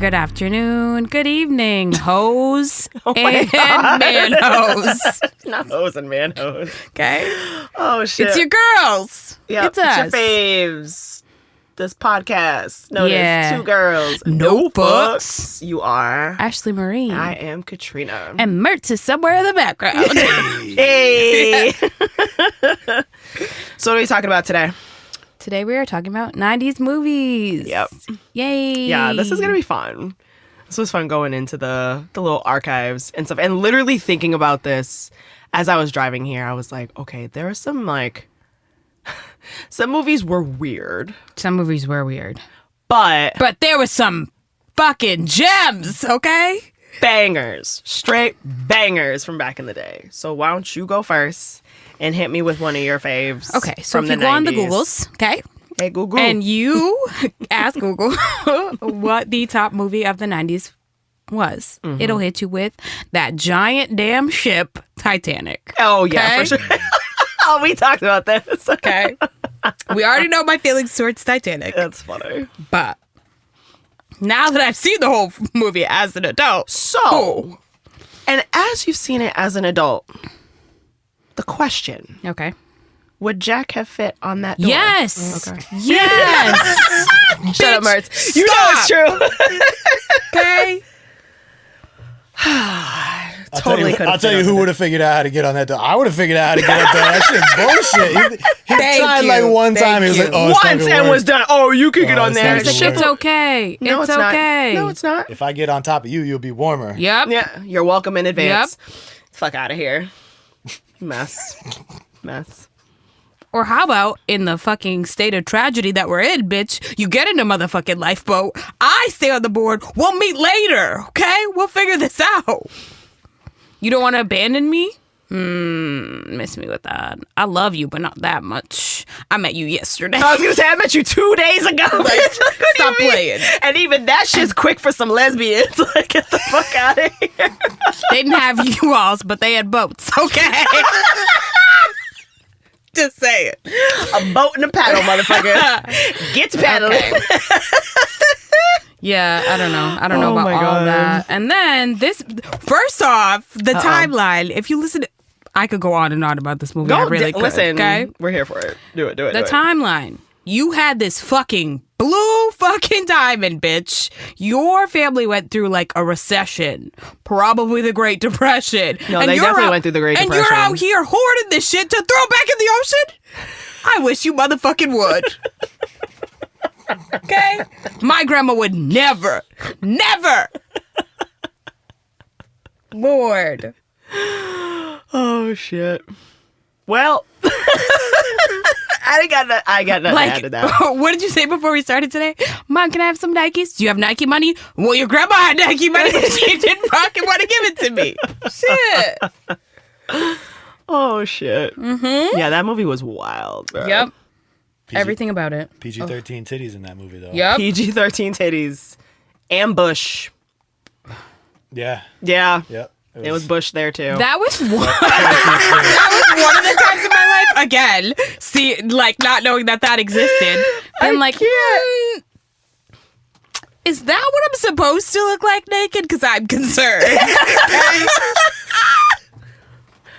good afternoon, good evening, hoes and God. man-hoes. Not hoes and man-hoes. Okay? Oh, shit. It's your girls. Yep, It's us. your faves. This podcast. Notice Yeah. two girls. No fucks. fucks. You are. Ashley Marie. I am Katrina. And Mertz is somewhere in the background. Hey. So what are we talking about today? Today we are talking about 90s movies. Yep. Yay. Yeah, this is going to be fun. This was fun going into the little archives and stuff. And literally thinking about this as I was driving here, I was like, okay, there are some some movies were weird. Some movies were weird. But But there was some fucking gems, okay? bangers, straight bangers from back in the day. So why don't you go first and hit me with one of your faves? Okay, so from if you the go on the 90s. Googles, okay? Hey, Google. And you ask Google what the top movie of the 90s was. Mm-hmm. It'll hit you with that giant damn ship, Titanic. Oh, yeah, Okay? for sure. Oh, we talked about this. Okay? We already know my feelings towards Titanic. That's funny. But now that I've seen the whole movie as an adult, So, and as you've seen it as an adult, the question, okay. would Jack have fit on that door? Yes. Okay. Yes. Shut up, Bitch, Mertz. You know it's true. Okay. Totally I'll tell you who would have figured out how to get on that door. I would have figured out how to get up there. That shit bullshit. He Thank tried you. like one Thank time. He was you. like, oh, it's not Once gonna and work. was done. Oh, you could get Oh, on it's there. not The gonna ship's work. okay. No, it's it's not. okay. No, it's not. If I get on top of you, you'll be warmer. Yep. Yeah, you're welcome in advance. Fuck out of here. Mess. Or how about in the fucking state of tragedy that we're in, bitch, you get in a motherfucking lifeboat. I stay on the board. We'll meet later, okay? We'll figure this out. You don't want to abandon me? Miss me with that. I love you, but not that much. I met you yesterday. I was gonna say I met you 2 days ago. Stop playing. And even that shit's quick for some lesbians. Like, get the fuck out of here. They didn't have U-Hauls, but they had boats, okay? Just say it. A boat and a paddle, motherfucker. Get to paddling. Okay. Yeah, I don't know. I don't know Oh about my all God. that. And then this, first off, the timeline. If you listen, I could go on and on about this movie. I really could. Listen, okay? we're here for it. Do it. The timeline. You had this fucking blue fucking diamond, bitch. Your family went through like a recession, probably the Great Depression. No, And they you're definitely out- went through the Great And Depression. you're out here hoarding this shit to throw back in the ocean? I wish you motherfucking would. Okay? My grandma would never. Lord. Oh shit. Well, I got nothing to add to that. What did you say before we started today? Mom, can I have some Nikes? Do you have Nike money? Well, your grandma had Nike money, but she didn't fucking want to give it to me. Shit. Oh shit. Mm-hmm. Yeah, that movie was wild, bro. Yep. PG, Everything about it. PG-13 titties in that movie, though. Yep. PG-13 titties. Ambush. Yeah. Yeah. Yep. It was Bush there too. That was one. That was one of the times in my life. Again, see, like not knowing that existed, and like, is that what I'm supposed to look like naked? Because I'm concerned.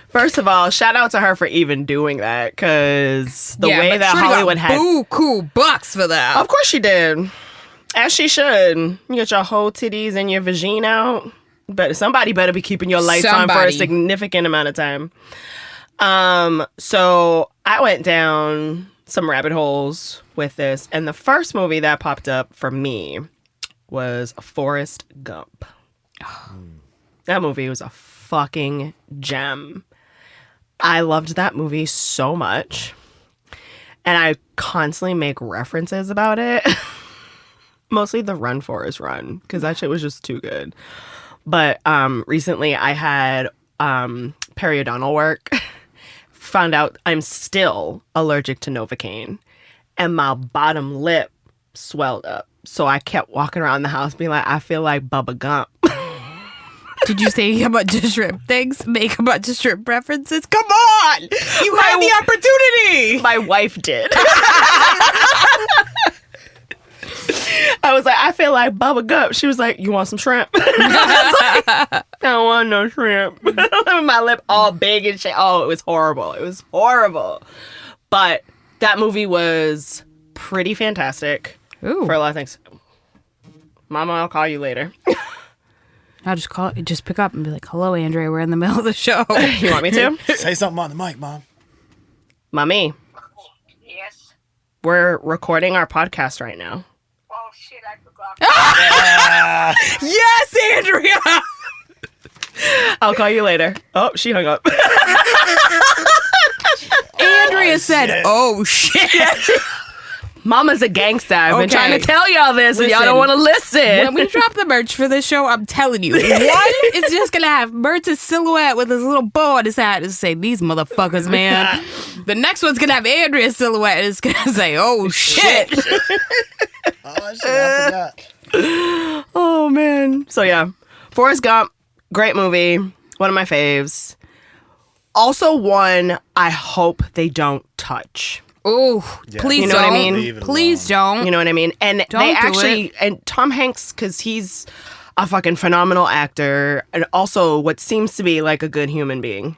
First of all, shout out to her for even doing that, because the Yeah, way but that Shorty Hollywood got had. buku bucks for that. Of course she did. As she should. You get your whole titties and your vagina out. But somebody better be keeping your lights on for a Somebody. significant amount of time. So I went down some rabbit holes with this, and the first movie that popped up for me was Forrest Gump. That movie was a fucking gem. I loved that movie so much, and I constantly make references about it. Mostly the Run Forrest Run, because that shit was just too good. But recently I had periodontal work. Found out I'm still allergic to Novocaine. And my bottom lip swelled up. So I kept walking around the house being like, I feel like Bubba Gump. Did you say a bunch of shrimp things? Make a bunch of shrimp references? Come on! You had the opportunity! My wife did. I was like, I feel like Bubba Gump. She was like, you want some shrimp? I was like, I don't want no shrimp. My lip all big and shit. Oh, it was horrible. It was horrible. But that movie was pretty fantastic Ooh. for a lot of things. Mama, I'll call you later. I'll just pick up and be like, hello, Andrea, we're in the middle of the show. You want me to? Say something on the mic, Mom. Mommy, Yes. we're recording our podcast right now. Oh shit, I forgot. Yes, Andrea! I'll call you later. Oh, she hung up. Andrea said, shit. oh, shit. Mama's a gangsta. I've been Okay. trying to tell y'all this and y'all Listen, don't want to listen. When we drop the merch for this show, I'm telling you, one is just gonna have Mertz's silhouette with his little bow on his hat and say, these motherfuckers, man. The next one's gonna have Andrea's silhouette and it's gonna say, oh shit. Oh, shit, I forgot. Oh, man. So, yeah. Forrest Gump, great movie. One of my faves. Also one I hope they don't touch. Oh, Yeah. please You know don't. what I mean? Leave it Please alone. don't. You know what I mean? And Don't they do actually, and Tom Hanks, because he's a fucking phenomenal actor and also what seems to be like a good human being.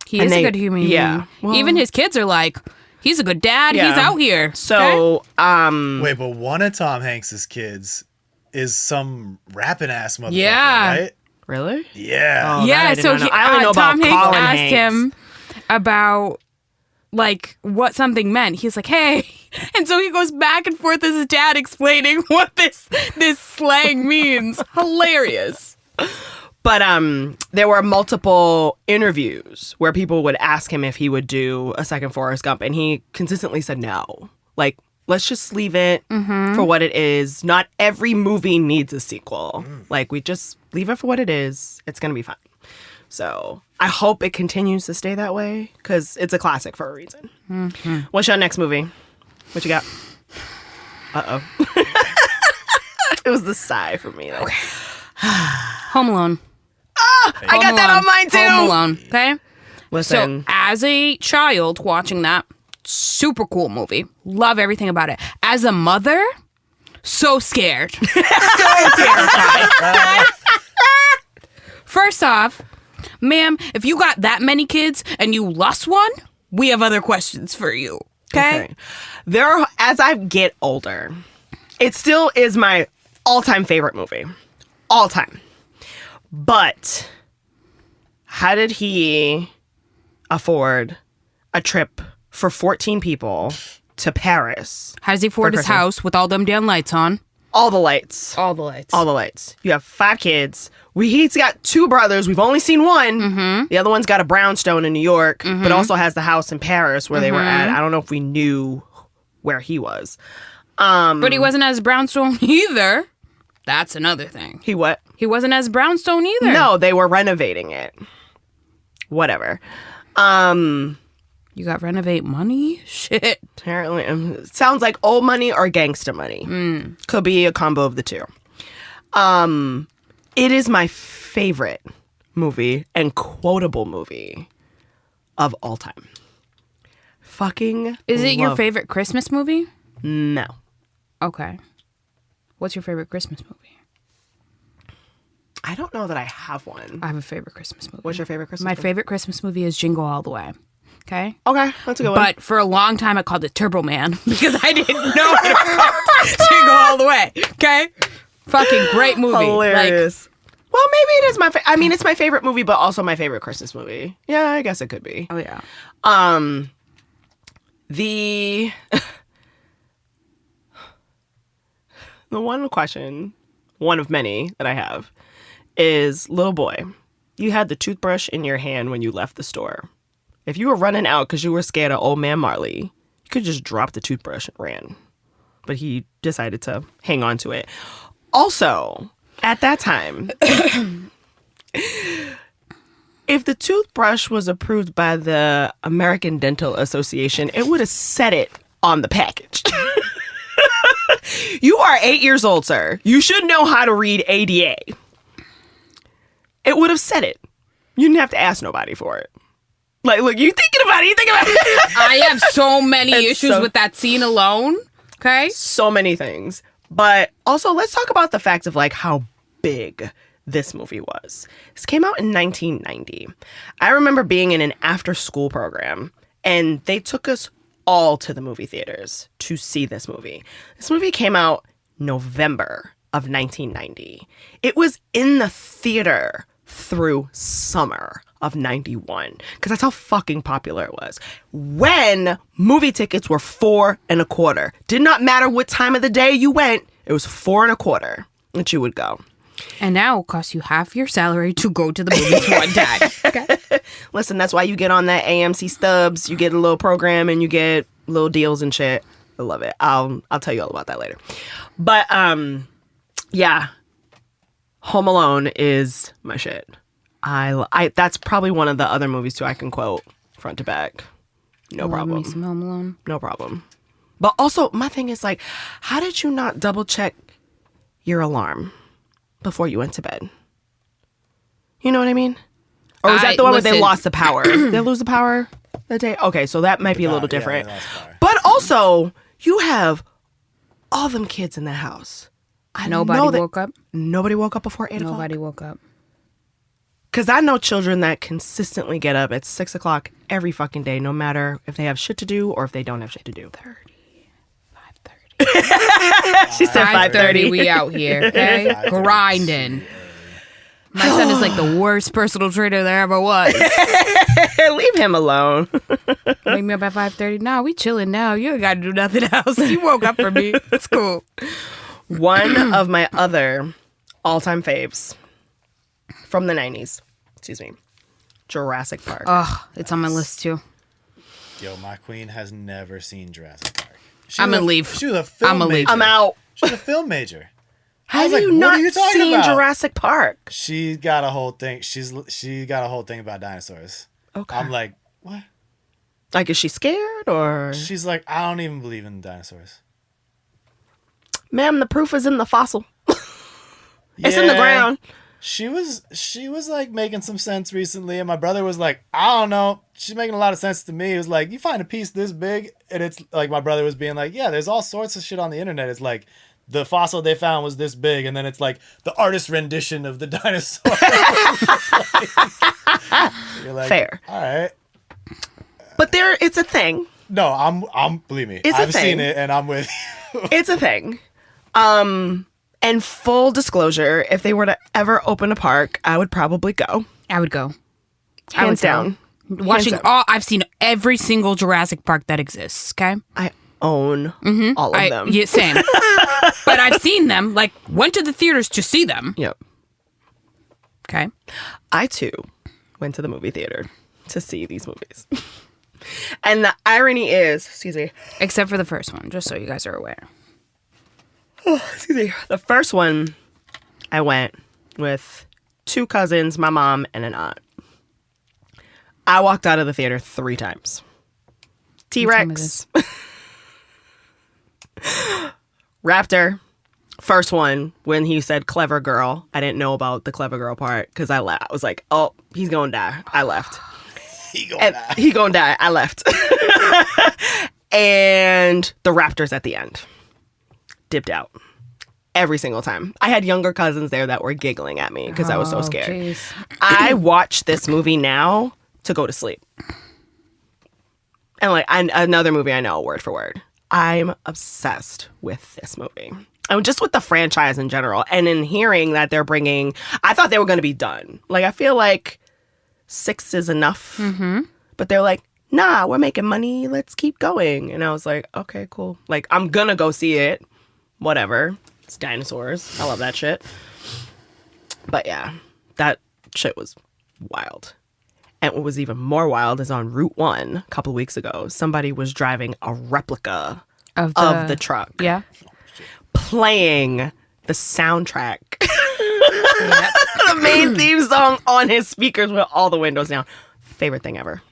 He And is they- a good human yeah. being. Well- Even his kids are like, he's a good dad. Yeah. He's out here. Okay? So, Wait, but one of Tom Hanks's kids is some rapping ass motherfucker, Yeah. right? really? Yeah. Oh, that yeah, I did so not know. I only know Tom about Hanks Colin asked Hanks. him about like what something meant. He's like, "Hey," and so he goes back and forth as his dad explaining what this slang means. Hilarious. But there were multiple interviews where people would ask him if he would do a second Forrest Gump, and he consistently said no. Like, let's just leave it for what it is. Not every movie needs a sequel. Like, we just leave it for what it is. It's gonna be fine. So I hope it continues to stay that way because it's a classic for a reason. What's your next movie? What you got? Uh-oh. It was the sigh for me. Like, Home Alone. I got that on mine too. Home Alone. Okay. Listen. So as a child watching that, super cool movie. Love everything about it. As a mother, so scared. So terrified. First off, ma'am, if you got that many kids and you lost one, we have other questions for you. Okay? There are, as I get older, it still is my all-time favorite movie. All time. But how did he afford a trip for 14 people to Paris? How does he afford For his Christmas. house with all them damn lights on? All the lights. All the lights. All the lights. You have 5 kids. He's got 2 brothers. We've only seen one. The other one's got a brownstone in New York, but also has the house in Paris where they were at. I don't know if we knew where he was. But he wasn't as brownstone either. That's another thing. He what? He wasn't as brownstone either. No, they were renovating it. Whatever. You got renovate money? Shit. Apparently, sounds like old money or gangsta money. Could be a combo of the two. It is my favorite movie and quotable movie of all time. Fucking Is it your love- favorite Christmas movie? No. Okay. What's your favorite Christmas movie? I don't know that I have one. I have a favorite Christmas movie. What's your favorite Christmas My movie? favorite Christmas movie is Jingle All the Way. Okay? Okay, that's a good one. But for a long time, I called it Turbo Man because I didn't know it was called Jingle All the Way. Okay? Fucking great movie. Hilarious. Well, maybe it is my I mean, it's my favorite movie, but also my favorite Christmas movie. Yeah, I guess it could be. Like, oh, yeah. The the one question, one of many that I have, is little boy, you had the toothbrush in your hand when you left the store. If you were running out because you were scared of old man Marley, you could just drop the toothbrush and ran. But he decided to hang on to it. Also, at that time, if the toothbrush was approved by the American Dental Association, it would have said it on the package. You are 8 years old, sir. You should know how to read ADA. It would have said it. You didn't have to ask nobody for it. Like, look, you thinking about it. I have so many It's issues so- with that scene alone. Okay? So many things. But also, let's talk about the fact of like how big this movie was. This came out in 1990. I remember being in an after-school program, and they took us all to the movie theaters to see this movie. This movie came out November of 1990. It was in the theater through summer of 91, because that's how fucking popular it was. When movie tickets were $4.25. Did not matter what time of the day you went, it was $4.25 that you would go. And now it costs you half your salary to go to the movies one time. Okay. Listen, that's why you get on that AMC Stubs. You get a little program and you get little deals and shit. I love it. I'll tell you all about that later. But yeah, Home Alone is my shit. I that's probably one of the other movies too I can quote front to back. No Love me problem. some Home Alone. No problem. But also, my thing is like, how did you not double check your alarm before you went to bed? You know what I mean? Or was that the one where they listen. lost the power? Did they lose the power that day? Okay, so that might be a little Yeah, different. they lost power. But also, you have all them kids in the house. I know Nobody that woke up. Nobody woke up before 8 o'clock? Nobody woke up. Because I know children that consistently get up at 6 o'clock every fucking day, no matter if they have shit to do or if they don't have shit to do. 5:30. She said 5:30. We out here, okay? 5:30. Grinding. My son is like the worst personal trainer there ever was. Leave him alone. Wake me up at 5:30. Nah, we chilling now. You ain't got to do nothing else. You woke up for me. It's cool. One of my other all-time faves from the 90s, excuse me, Jurassic Park. Oh, it's on my list too. Yo, my queen has never seen Jurassic Park. I'm gonna leave. She was a film I'ma leave. major. I'm out. She was a film major. Have was like, you what not are you talking seen about? Jurassic Park? She got a whole thing. She got a whole thing about dinosaurs. Okay. I'm like, what? Like, is she scared or? She's like, I don't even believe in dinosaurs. Ma'am, the proof is in the fossil. It's in the Yeah. ground. She was like making some sense recently, and my brother was like, I don't know. She's making a lot of sense to me. It was like, you find a piece this big, and it's like my brother was being like, yeah, there's all sorts of shit on the internet. It's like the fossil they found was this big, and then it's like the artist rendition of the dinosaur. You're like, Fair. All right. But it's a thing. No, I'm believe me. It's a I've thing. seen it, and I'm with you. It's a thing. And full disclosure, if they were to ever open a park, I would probably go. I would go. I would Hands go. down. Watching Hands down. all, I've seen every single Jurassic Park that exists. Okay, I own all of them. Yeah, same. But I've seen them. Like, went to the theaters to see them. Yep. Okay, I too went to the movie theater to see these movies. And the irony is, excuse me, except for the first one, just so you guys are aware. excuse me, the first one I went with 2 cousins, my mom, and an aunt. I walked out of the theater 3 times. T-Rex, Raptor. First one, when he said clever girl, I didn't know about the clever girl part because I left. I was like, oh, he's gonna die. I left. He gonna And die. he gonna die. I left. And the Raptors at the end. Dipped out. Every single time. I had younger cousins there that were giggling at me because I was so Oh, scared. jeez. I watch this movie now to go to sleep. And like another movie I know word for word. I'm obsessed with this movie. And just with the franchise in general. And in hearing that they're bringing, I thought they were going to be done. Like, I feel like 6 is enough. Mm-hmm. But they're like, nah, we're making money. Let's keep going. And I was like, okay, cool. Like, I'm going to go see it. Whatever. It's dinosaurs. I love that shit. But yeah, that shit was wild. And what was even more wild is on Route 1 a couple of weeks ago, somebody was driving a replica Of of the truck, Yeah. playing the soundtrack, the main theme song on his speakers with all the windows down. Favorite thing ever.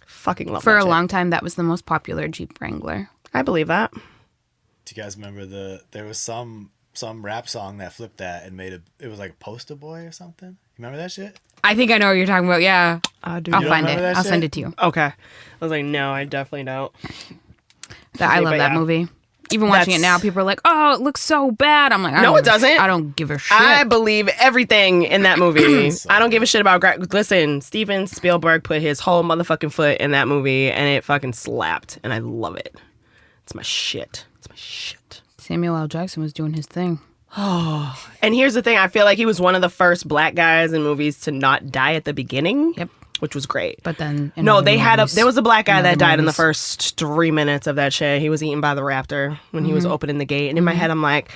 Fucking love For that a shit. long time, that was the most popular Jeep Wrangler. I believe that. Do you guys remember there was some rap song that flipped that and it was like Poster Boy or something? You remember that shit? I think I know what you're talking about. Yeah. I do. I'll don't find it. remember that I'll shit? send it to you. Okay. I was like, no, I definitely don't. I love but that yeah. movie. Even watching it That's- now, people are like, "Oh, it looks so bad." I'm like, No, it doesn't. I don't give a shit. I believe everything in that movie. I don't give a shit about. Listen, Steven Spielberg put his whole motherfucking foot in that movie, and it fucking slapped, and I love it. It's my shit. It's my shit. Samuel L. Jackson was doing his thing. And here's the thing: I feel like he was one of the first black guys in movies to not die at the beginning. Yep. Which was great. But then No, they had there was a black guy that died in the movies. first 3 minutes of that shit. He was eaten by the raptor when he was opening the gate. And in my head, I'm like,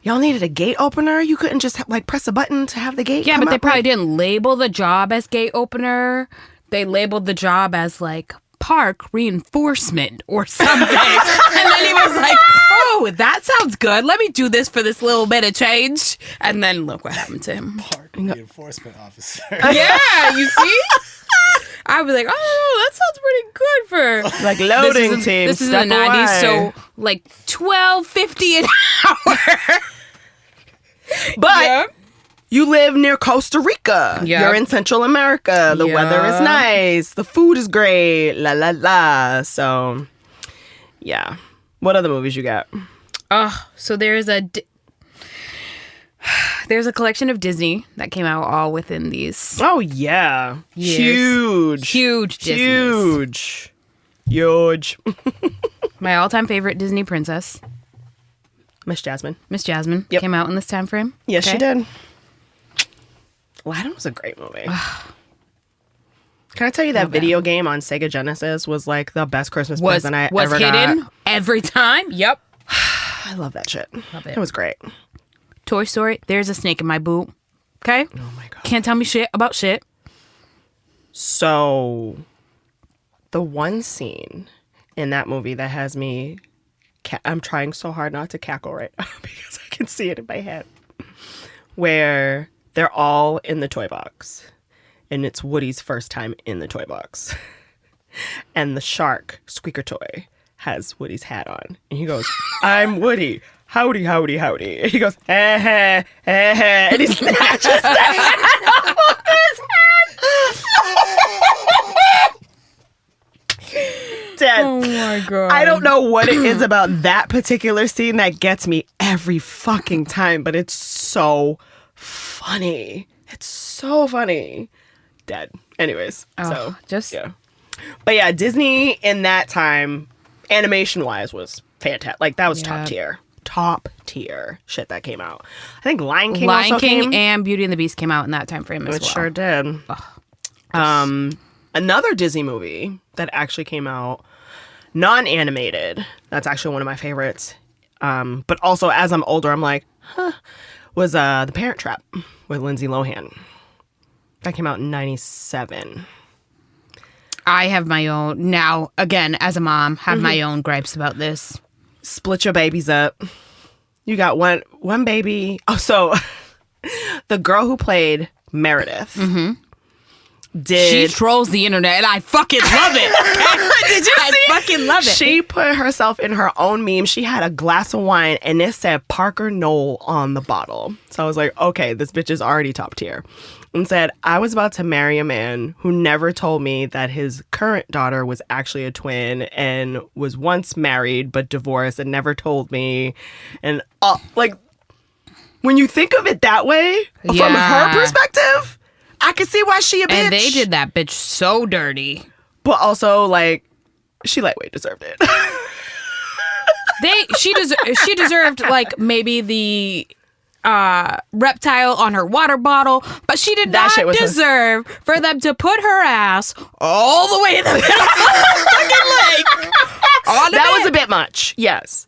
y'all needed a gate opener? You couldn't just like press a button to have the gate Yeah, come but they up? probably didn't label the job as gate opener. They labeled the job as like park reinforcement or something. And then he was like, "Oh, that sounds good. Let me do this for this little bit of change." And then look what happened to him. Park reinforcement officer. Yeah, you see? I was like, "Oh, that sounds pretty good for Like loading team. This is step in the 90s, away. so like $12.50 an hour." But Yeah. you live near Costa Rica. Yep. You're in Central America. The weather is Yep. nice. The food is great. La la la. So, yeah. What other movies you got? So there's a collection of Disney that came out all within these Oh yeah, Yes. huge, huge Disneys. huge. My all-time favorite Disney princess, Miss Jasmine. Miss Jasmine, Yep. came out in this time frame. Yes, she Okay? did. Aladdin was a great movie. Can I tell you that video game on Sega Genesis was like the best Christmas Was present I was ever hidden got? every time. Yep. I love that shit. Love it. It was great. Toy Story. There's a snake in my boot. Okay. Oh my god. Can't tell me shit about shit. So, the one scene in that movie that has me, I'm trying so hard not to cackle right now because I can see it in my head, where they're all in the toy box, and it's Woody's first time in the toy box, and the shark Squeaker toy has Woody's hat on, and he goes, "I'm Woody. Howdy, howdy, howdy." And he goes, "Eh, eh, eh, eh," and he snatches the hat off his head. Dad, my god. I don't know what it is about that particular scene that gets me every fucking time, but it's so funny. It's so funny. Dead. Anyways, so just yeah. But yeah, Disney in that time, animation wise, was fantastic. Like that was Yeah. top tier shit that came out. I think Lion King Lion also King came. and Beauty and the Beast came out in that time frame as It well. sure did. Another Disney movie that actually came out non-animated. That's actually one of my favorites. But also, as I'm older, I'm like, was The Parent Trap with Lindsay Lohan. That came out in '97. I have my own now. Again, as a mom, have my own gripes about this. Split your babies up. You got one baby. Oh, so the girl who played Meredith She did. trolls the internet, and I fucking love it. Did you I see it? fucking love it. She put herself in her own meme. She had a glass of wine and it said Parker Knoll on the bottle. So I was like, okay, this bitch is already top tier. And said, I was about to marry a man who never told me that his current daughter was actually a twin and was once married but divorced and never told me. And like, when you think of it that way, from Yeah. her perspective, I can see why she a bitch. And they did that bitch so dirty. But also, like, she lightweight deserved it. She deserved like maybe the reptile on her water bottle, but she did That not shit was deserve for them to put her ass all the way in the middle of the fucking lake. That was a bit much. Yes.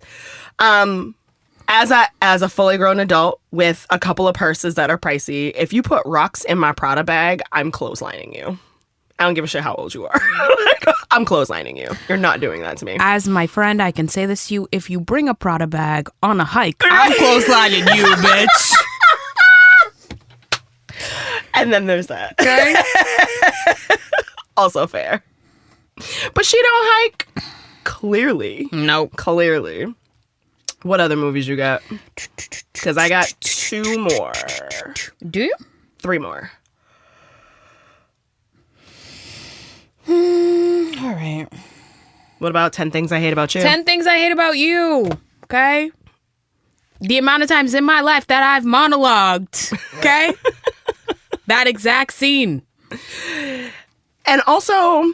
As a fully grown adult with a couple of purses that are pricey, if you put rocks in my Prada bag, I'm clotheslining you. I don't give a shit how old you are. I'm clotheslining you. You're not doing that to me. As my friend, I can say this to you: if you bring a Prada bag on a hike, I'm clotheslining you, bitch. And then there's that. Okay. Also fair. But she don't hike. Clearly. Nope. Clearly. What other movies you got? Because I got 2 more. Do you? 3 more. All right. What about 10 Things I Hate About You? 10 Things I Hate About You. okay? The amount of times in my life that I've monologued, okay? That exact scene. And also,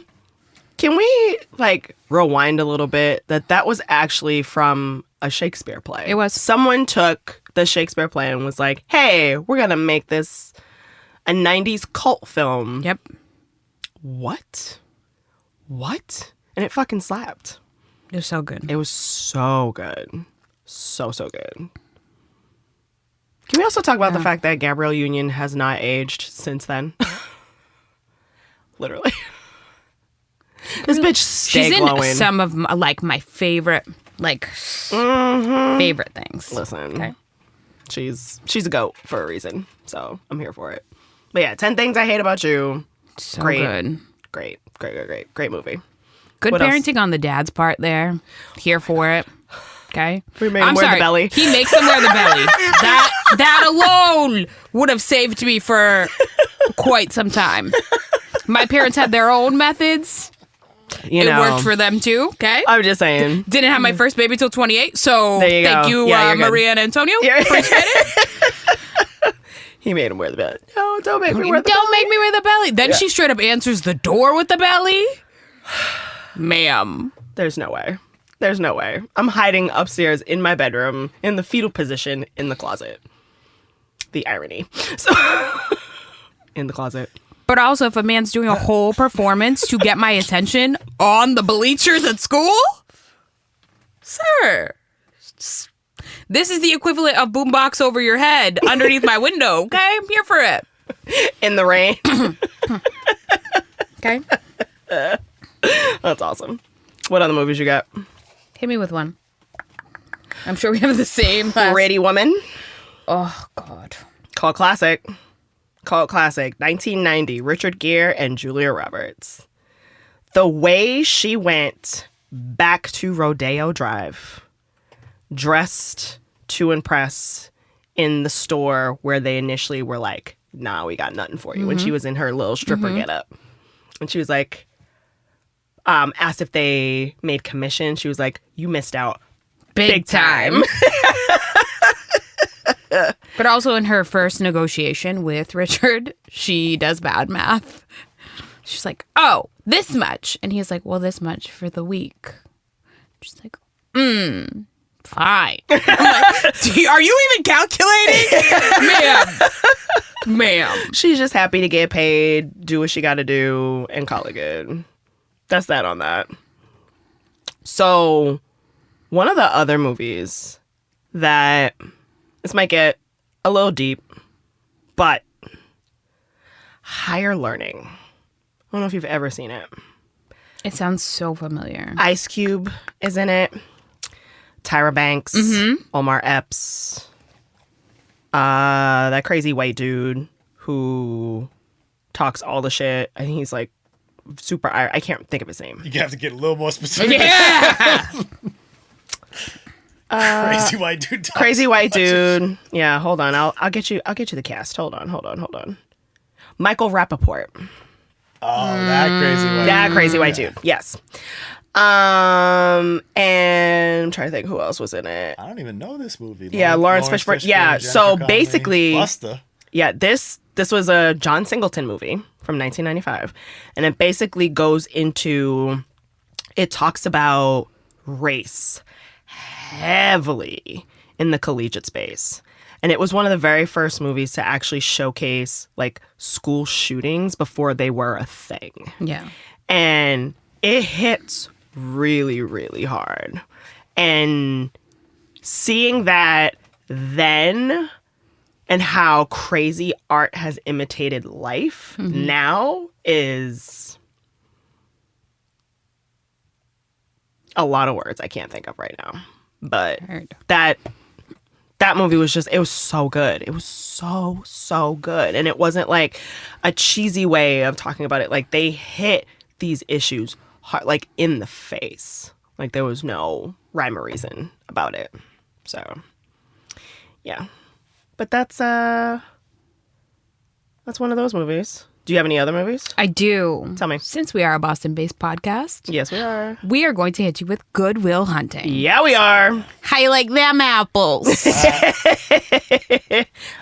can we like rewind a little bit? That was actually from a Shakespeare play. It was. Someone took the Shakespeare play and was like, "Hey, we're gonna make this a '90s cult film." Yep. What? And it fucking slapped. It was so good. It was so good, so good. Can we also talk about the fact that Gabrielle Union has not aged since then? Literally. This bitch stay She's glowing. in some of like my favorite, favorite things. Listen, Okay. she's a goat for a reason, so I'm here for it. But yeah, 10 Things I Hate About You. So Great. good. Great movie. Good What else? parenting on the dad's part there. Here for it. Okay. We made him wear the belly. He makes him wear the belly. That alone would have saved me for quite some time. My parents had their own methods. You It know, worked for them too. Okay. I'm just saying. Didn't have my first baby till 28. So There you thank go. you, Yeah, you're good. Maria and Antonio. Yeah. Appreciate it. He made him wear the belly. No, don't make me wear the Don't make me wear the belly. Then she straight up answers the door with the belly. Ma'am. There's no way. I'm hiding upstairs in my bedroom in the fetal position in the closet. The irony. So, in the closet. But also, if a man's doing a whole performance to get my attention on the bleachers at school, sir, this is the equivalent of boombox over your head underneath my window. Okay, I'm here for it. In the rain. Okay, That's awesome. What other movies you got? hit me with one. I'm sure we have the same. Pretty Woman. Oh God. Cult classic. 1990. Richard Gere and Julia Roberts. The way she went back to Rodeo Drive, dressed to impress in the store where they initially were like, nah, we got nothing for you. When she was in her little stripper getup. And she was like, asked if they made commission. She was like, you missed out. Big time. But also in her first negotiation with Richard, she does bad math. She's like, oh, this much. And he's like, well, this much for the week. She's like, fine. I'm like, are you even calculating? Ma'am. She's just happy to get paid, do what she got to do, and call it good. That's that on that. So, one of the other movies that this might get a little deep, but Higher Learning. I don't know if you've ever seen it. It sounds so familiar. Ice Cube is in it. Tyra Banks, Omar Epps, that crazy white dude who talks all the shit. I think he's like super. I can't think of his name. You have to get a little more specific. Yeah. Crazy white dude. talks Crazy white so much. dude. Yeah, hold on. I'll get you the cast. Hold on. Michael Rappaport. Oh, that crazy white. That crazy white dude. Yes. And I'm trying to think who else was in it. I don't even know this movie. Yeah, Lawrence Fishburne. Yeah, Jennifer so Connelly, basically- Busta. Yeah, this was a John Singleton movie from 1995, and it basically goes into, it talks about race heavily in the collegiate space. And it was one of the very first movies to actually showcase like school shootings before they were a thing. Yeah. And it hits really, really hard. And seeing that then and how crazy art has imitated life now is a lot of words I can't think of right now. But Heard. that movie was just, it was so good. It was so good. And it wasn't like a cheesy way of talking about it. Like they hit these issues hard, like in the face. Like there was no rhyme or reason about it. So yeah. But that's one of those movies. Do you have any other movies? I do. Tell me. Since we are a Boston-based podcast, Yes, we are. we are going to hit you with Good Will Hunting. Yeah, we are. How you like them apples?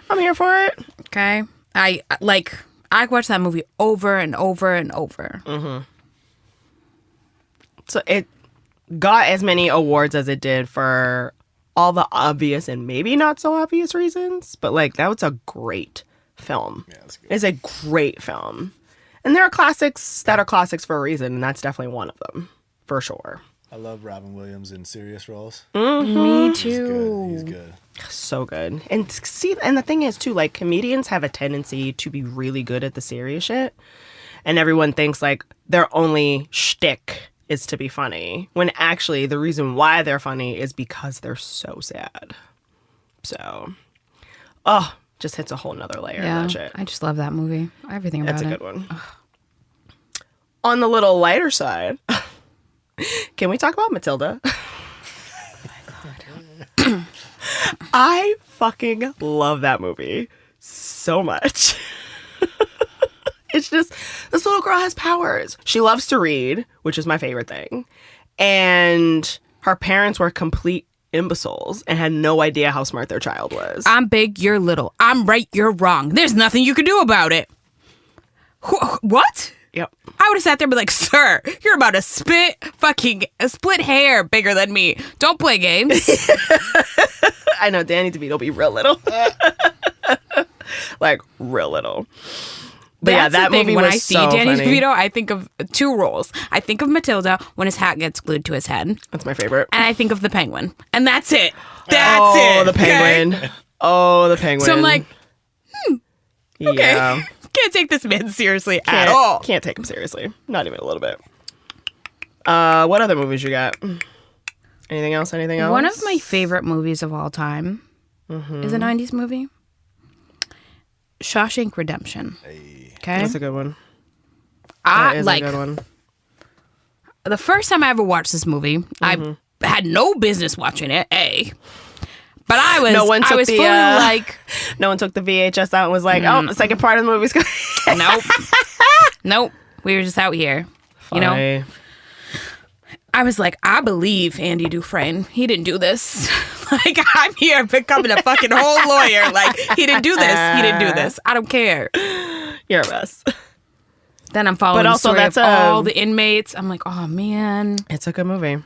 I'm here for it. Okay. I watched that movie over and over and over. So it got as many awards as it did for all the obvious and maybe not so obvious reasons, but like that was a great film. Yeah, that's good. It's a great film. And there are classics that are classics for a reason, and that's definitely one of them, for sure. I love Robin Williams in serious roles. Me He's too. good. He's good. So good. And see, and the thing is too, like comedians have a tendency to be really good at the serious shit. And everyone thinks like their only shtick is to be funny. When actually the reason why they're funny is because they're so sad. So just hits a whole nother layer Yeah, of that shit. I just love that movie. Everything about That's a it. good one. On the little lighter side, can we talk about Matilda? I fucking love that movie so much. It's just, this little girl has powers. She loves to read, which is my favorite thing. And her parents were complete imbeciles and had no idea how smart their child was. I'm big, you're little. I'm right, you're wrong. There's nothing you can do about it. What? Yep. I would have sat there and be like, sir, you're about to split hair bigger than me. Don't play games. I know Danny DeVito be real little. Like, real little. But yeah, That's that the thing. movie When was I see so Danny funny. DeVito, I think of two roles. I think of Matilda when his hat gets glued to his head, That's my favorite. and I think of the Penguin, and that's it. That's it. The okay? penguin. Oh, the penguin. So I'm like, okay, Yeah. can't take this man seriously at all. Can't take him seriously. Not even a little bit. What other movies you got? Anything else? Anything else? One of my favorite movies of all time is a 90s movie. Shawshank Redemption. Okay? That's a good one. I That is like a good one. the first time I ever watched this movie, I had no business watching it, but I was No one took the, fully like, No one took the VHS out and was like, oh, the second part of the movie's going. nope. We were just out here. You know? I was like, I believe Andy Dufresne. He didn't do this. Like, I'm here becoming a fucking whole lawyer. Like, he didn't do this. He didn't do this. I don't care. You're a mess. Then I'm following But the also story that's of all the inmates. I'm like, oh, man. It's a good movie.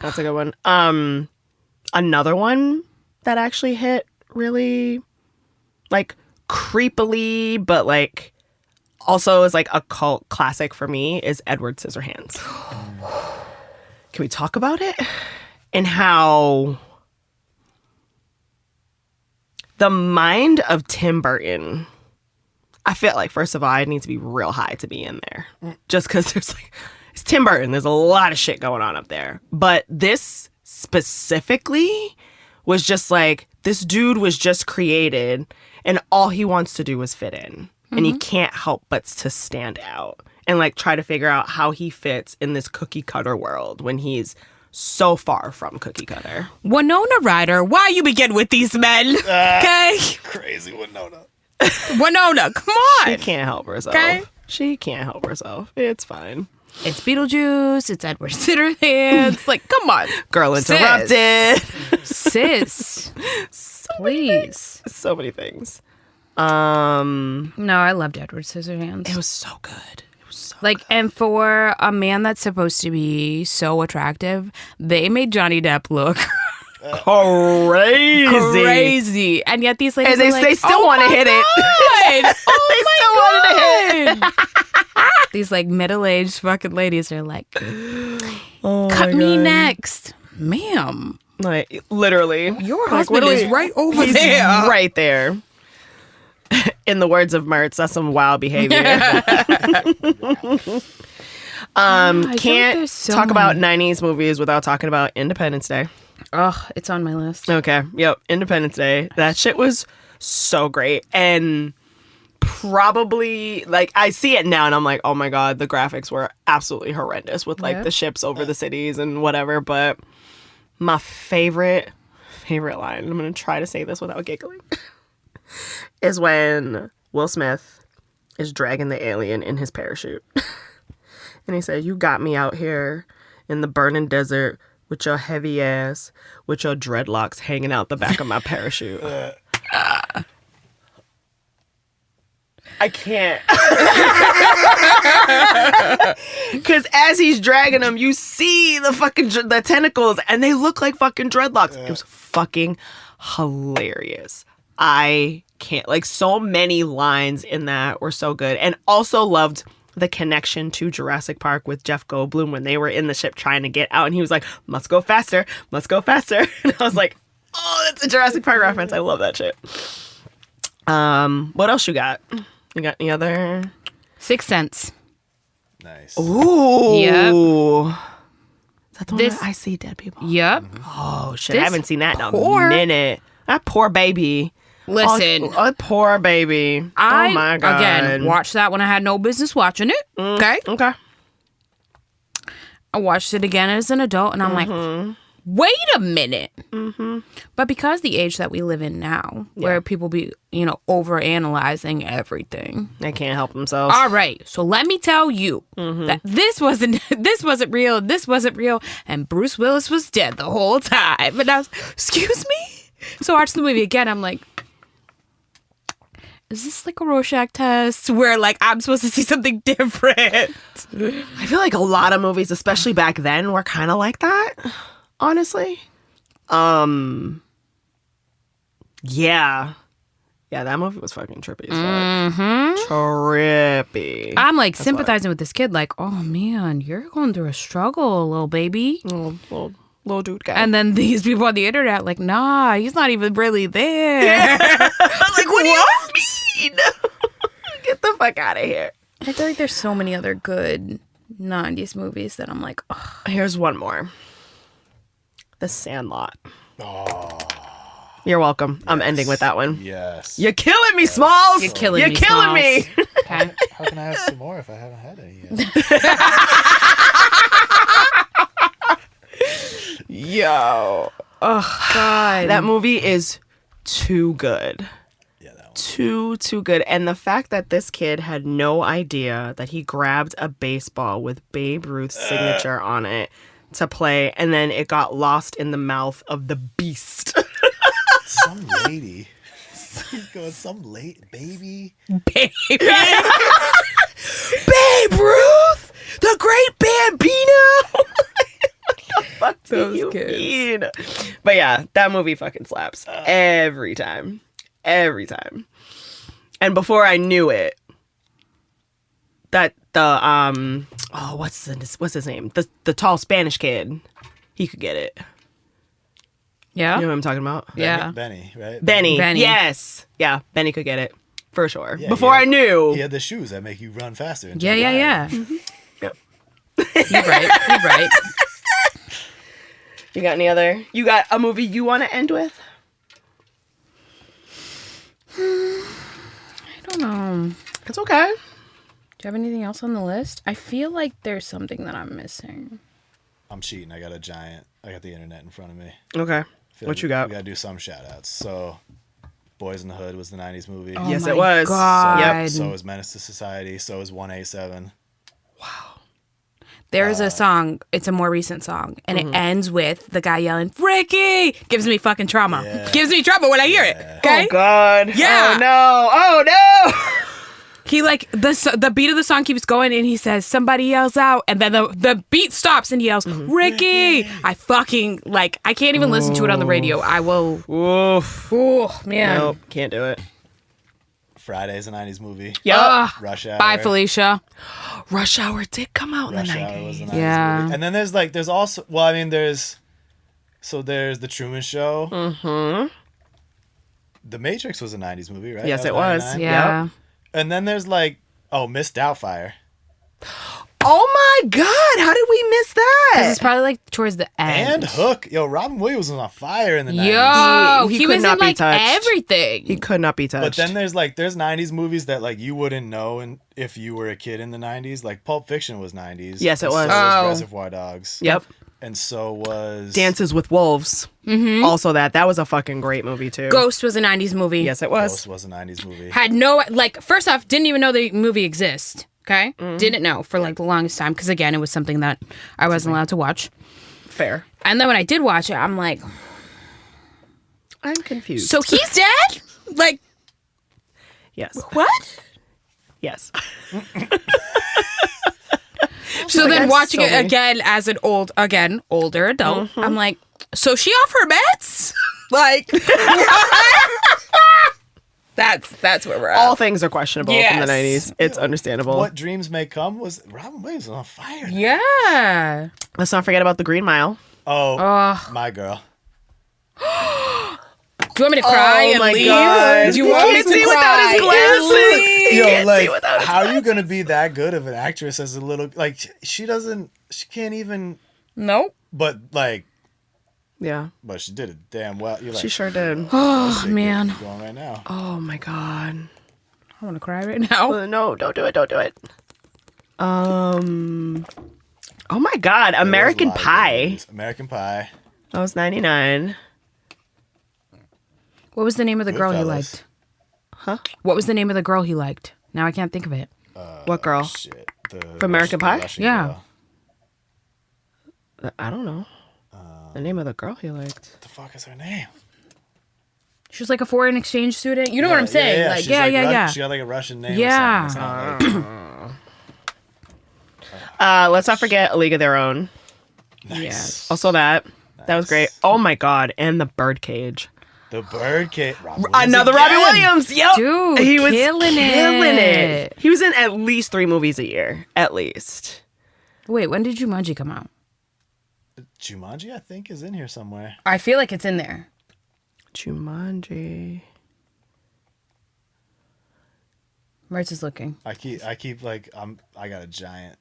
That's a good one. Another one that actually hit really, like, creepily, but, like, also is, like, a cult classic for me is Edward Scissorhands. Can we talk about it? And how the mind of Tim Burton, I feel like, first of all, I need to be real high to be in there. Just because there's like, it's Tim Burton. There's a lot of shit going on up there. But this specifically was just like, this dude was just created and all he wants to do is fit in. And he can't help but to stand out and like try to figure out how he fits in this cookie cutter world when he's so far from cookie cutter. Winona Ryder, why you begin with these men? Okay? Crazy Winona. Winona, come She on. can't help herself. Okay. She can't help herself. It's fine. It's Beetlejuice. It's Edward Scissorhands. Like, come on. Girl Sis. interrupted. Sis. Please. So many things. No, I loved Edward Scissorhands. It was so good. It was so Like, and for a man that's supposed to be so attractive, they made Johnny Depp look crazy. crazy. And yet these ladies And they, are like, they still oh want to my hit it. God. Oh they still wanted to hit it. God. These like middle-aged fucking ladies are like, Oh cut my me God. next. Ma'am, Like, literally. your Like, husband what do is we- right over He's there. right there. In the words of Mertz, that's some wild behavior. I feel like Can't there's so talk about many. 90s movies without talking about Independence Day. Oh, it's on my list. Okay. Yep. Independence Day. That shit was so great. And probably, like, I see it now and I'm like, oh my God, the graphics were absolutely horrendous with, like, Yep. the ships over the cities and whatever. But my favorite line, I'm going to try to say this without giggling, is when Will Smith is dragging the alien in his parachute. And he said, "You got me out here in the burning desert with your heavy ass, with your dreadlocks hanging out the back of my parachute." I can't. Because as he's dragging them, you see the tentacles, and they look like fucking dreadlocks. It was fucking hilarious. I can't. Like, so many lines in that were so good. And also loved the connection to Jurassic Park with Jeff Goldblum when they were in the ship trying to get out. And he was like, must go faster, must go faster. And I was like, oh, that's a Jurassic Park reference. I love that shit. What else you got? You got any other? Sixth Sense. Nice. Ooh. Yep. Is that the one This- where I see dead people? Yep. Oh, shit. This I haven't seen that in a poor- minute. That poor baby. Listen, Oh, that poor baby. I oh, my God. again watched that when I had no business watching it. Okay. Okay. I watched it again as an adult, and I'm like, wait a minute. But because the age that we live in now, where people be, overanalyzing everything. They can't help themselves. All right, so let me tell you that this wasn't real, this wasn't real, and Bruce Willis was dead the whole time. And I was, excuse me? So I watched the movie again. I'm like, is this like a Rorschach test where like I'm supposed to see something different? I feel like a lot of movies, especially back then, were kind of like that, honestly. Yeah. Yeah, that movie was fucking trippy as fuck. Trippy. I'm like sympathizing with this kid, like, oh man, you're going through a struggle, little baby. Little dude guy. And then these people on the internet, like, nah, he's not even really there. I'm like, what do you mean? Get the fuck out of here. I feel like there's so many other good 90s movies that I'm like, oh. Here's one more. The Sandlot. Oh, You're welcome. I'm ending with that one. yes. You're killing me, Smalls. You're killing me, killing me. Okay. How can I have some more if I haven't had any yet? Yo. Oh, God. that movie is too good. Yeah, that one. Too good. And the fact that this kid had no idea that he grabbed a baseball with Babe Ruth's signature on it to play, and then it got lost in the mouth of the beast. Some lady. Some late baby. Babe Ruth, the great Bambino. What do Those you kids. mean? But yeah, that movie fucking slaps every time. Every time. And before I knew it, that the what's his name? The tall Spanish kid, he could get it. Yeah. You know what I'm talking about? Yeah. Benny, right? Benny. Benny. Yes. Yeah, Benny could get it. For sure. Yeah, Before I knew. He had the shoes that make you run faster. into Yeah, the yeah, line. yeah. Yep. You're right. You're right. You got any other? You got a movie you want to end with? I don't know. It's okay. Do you have anything else on the list? I feel like there's something that I'm missing. I'm cheating. I got the internet in front of me. Okay. Feel What like you got? We gotta do some shout outs. So, Boys in the Hood was the 90s movie. Oh Yes, my it was. God. Yep. So is Menace to Society. So is 187. There is a song, it's a more recent song, and it ends with the guy yelling, Ricky! Gives me fucking trauma. Yeah. Gives me trauma when I hear it. Okay? Oh God. Yeah. Oh no. He like, the beat of the song keeps going, and he says, somebody yells out, and then the beat stops, and he yells, Ricky! I fucking, like, I can't even listen to it on the radio. I will, Oof. oh, man. Nope. Can't do it. Friday's a 90s movie. Yep. Rush Hour. Bye, Felicia. Rush Hour did come out Rush in the Hour was the 90s. 90s Yeah. movie. And then there's also, well, I mean, there's The Truman Show. Mm-hmm. The Matrix was a 90s movie, right? Yes, That it was. 99? Yeah. And then there's Miss Doubtfire. Oh my God. How did we miss that? It's probably like towards the end. And Hook. Yo, Robin Williams was on fire in the 90s. Yo, He he could was not in be like touched. everything. He could not be touched. But then there's 90s movies that you wouldn't know if you were a kid in the 90s. Like Pulp Fiction was 90s. Yes, it and was. So Oh. Reservoir Dogs. Yep. and so was Dances with Wolves. Mm-hmm. Also that was a fucking great movie too. Ghost was a 90s movie. Yes, it was. Ghost was a 90s movie. Had no, like, first off, didn't even know the movie exists. Okay? Didn't know for, like, the longest time. Because, again, it was something that I wasn't allowed to watch. Fair. And then when I did watch it, I'm like, I'm confused. so he's dead? Like, yes. what? Yes. So like, then I'm watching so it many. again as an older adult, I'm like, so she off her meds? Like, that's where we're at. All things are questionable from the Yes. 90s. It's understandable. What Dreams May Come was Robin Williams was on fire. Yeah. Let's not forget about The Green Mile. Oh, my girl. Do you want me to cry and my leave? God. Do you want me Can't to see cry without his and glasses. leave? Yo, can't see like, without his how are you gonna be that good of an actress as a little? Like, she can't even. Nope. But like, Yeah, but she did it damn well. You're like, she sure did. Oh, man. going right now. Oh my God. I want to cry right now. No, don't do it. Don't do it. Oh my God. There was a American lot of good Pie. movies. American Pie. That was 99. What was the name of the girl he Goodfellas. liked? Huh? What was the name of the girl he liked? Now I can't think of it. What girl? Shit. For American Pie? Russian Yeah. girl. I don't know. The name of the girl he liked. What the fuck is her name? She was like a foreign exchange student. You know what I'm saying? Like, She's yeah, like yeah. She got like a Russian name. Yeah. Or something. It's not like, Let's not forget A League of Their Own. Yes. Also that. That was great. Oh my God. And The Birdcage. the Birdcage. Another Robbie Williams. Yep. Dude, he was killing killing it. it. He was in at least 3 movies a year. At least. Wait, when did Jumanji come out? Jumanji, I think, is in here somewhere. I feel like it's in there. Jumanji. Mertz is looking. I keep like I got a giant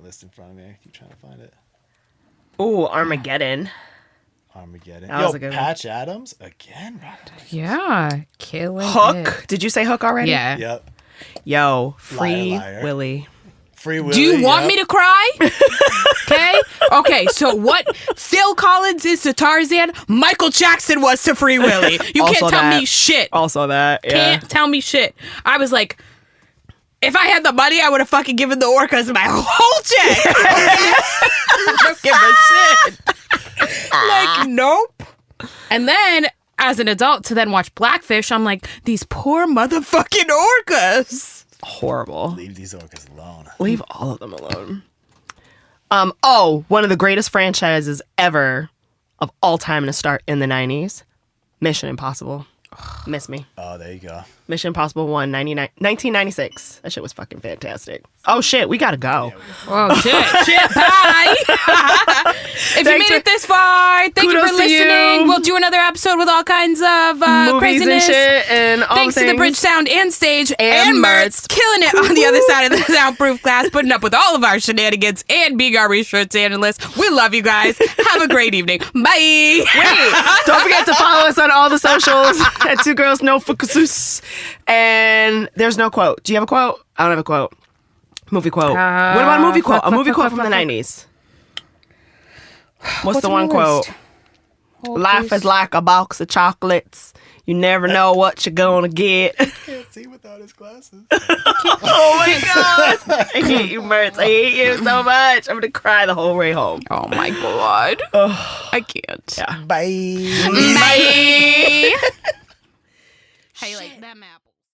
list in front of me. I keep trying to find it. Ooh, Armageddon. Armageddon. That was a good one. Patch Adams again. Yeah, killing Hook. it. Did you say Hook already? Yeah. Yep. Yo, Free Liar. Willy. Free Willy. Do you want yep. me to cry? Okay. Okay. So what Phil Collins is to Tarzan, Michael Jackson was to Free Willy. You Also can't tell that. me shit. Also that. Yeah. Can't tell me shit. I was like, if I had the money, I would have fucking given the orcas my whole check. I don't give a shit. Like, nope. And then, as an adult, to then watch Blackfish, I'm like, these poor motherfucking orcas. Horrible. Leave these orcas alone. Leave all of them alone. One of the greatest franchises ever of all time to start in the 90s. Mission Impossible. Miss me. Oh, there you go. Mission Impossible 1, 1996. That shit was fucking fantastic. Oh shit, we gotta go. Oh, shit. Bye. If you Thanks made it this far, thank you Kudos for to listening. you. We'll do another episode with all kinds of Movies craziness. and shit and all Thanks the to the things. Bridge Sound and Stage And and Mertz. Mertz, killing it on the other side of the soundproof glass, putting up with all of our shenanigans and being our research analysts. We love you guys. Have a great evening. Bye. Don't forget to follow us on all the socials at Two Girls No Fukusus. And there's no quote. Do you have a quote? I don't have a quote. Movie quote. What about a movie quote? A movie quote from the 90s. What's the on one your quote? list? Life is like a box of chocolates. You never know what you're gonna get. Can't see without his glasses. Oh my god. I hate you, Mertz. I hate you so much. I'm gonna cry the whole way home. Oh my God. I can't. Yeah. Bye. Bye. Hey, like that map.